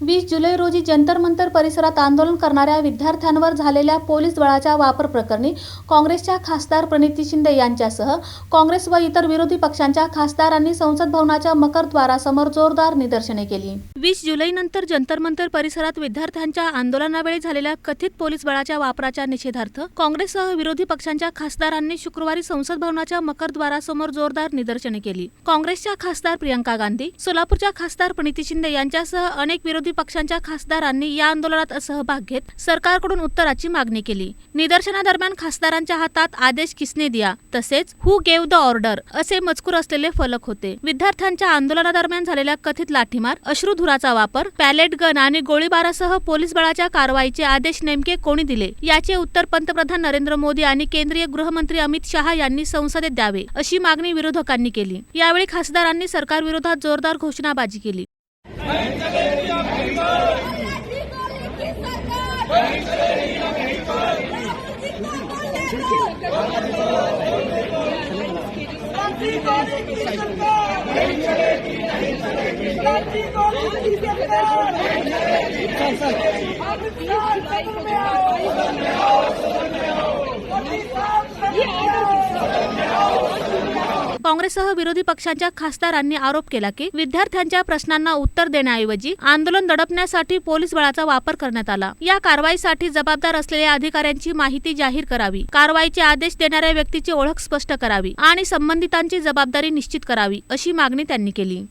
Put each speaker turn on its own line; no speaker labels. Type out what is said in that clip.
20 जुलै रोजी जंतर मंतर परिसरात आंदोलन करणाऱ्या विद्यार्थ्यांवर झालेल्या पोलीस बळाच्या वापर प्रकरणी काँग्रेसच्या खासदार प्रणिती शिंदे यांच्यासह काँग्रेस व इतर विरोधी पक्षांच्या खासदारांनी संसद भवनाच्या मकरद्वारासमोर जोरदार निदर्शने केली। 20 जुलैनंतर जंतर मंतर परिसरात विद्यार्थ्यांच्या आंदोलनावेळी झालेल्या कथित पोलीस बळाच्या वापराच्या निषेधार्थ काँग्रेससह विरोधी पक्षांच्या खासदारांनी शुक्रवारी संसद भवनाच्या मकरद्वारासमोर जोरदार निदर्शने केली। काँग्रेसच्या खासदार प्रियंका गांधी, सोलापूरच्या खासदार प्रणिती शिंदे यांच्यासह अनेक विरोधी पक्षांच्या खासदारांनी या आंदोलनात सहभाग घेत सरकारकडून उत्तराची मागणी केली। निदर्शनादरम्यान खासदारांच्या हातात आदेश किसने दिया तसेच हु गेव द ऑर्डर असे मजकूर असलेले फलक होते। विद्यार्थ्यांच्या आंदोलनादरम्यान झालेल्या कथित लाठीमार, अश्रुधुराचा वापर, पॅलेट गन आणि गोळीबारासह पोलीस बळाच्या कारवाईचे आदेश नेमके कोणी दिले याचे उत्तर पंतप्रधान नरेंद्र मोदी आणि केंद्रीय गृहमंत्री अमित शहा यांनी संसदेत द्यावे अशी मागणी विरोधकांनी केली। यावेळी खासदारांनी सरकारविरोधात जोरदार घोषणाबाजी केली। काँग्रेससह विरोधी पक्षांच्या खासदारांनी आरोप केला की विद्यार्थ्यांच्या प्रश्नांना उत्तर देण्याऐवजी आंदोलन दडपण्यासाठी पोलीस बळाचा वापर करण्यात आला। या कारवाईसाठी जबाबदार असलेल्या अधिकाऱ्यांची माहिती जाहीर करावी, कारवाईचे आदेश देणाऱ्या व्यक्तीची ओळख स्पष्ट करावी आणि संबंधितांची जबाबदारी निश्चित करावी अशी मागणी त्यांनी केली।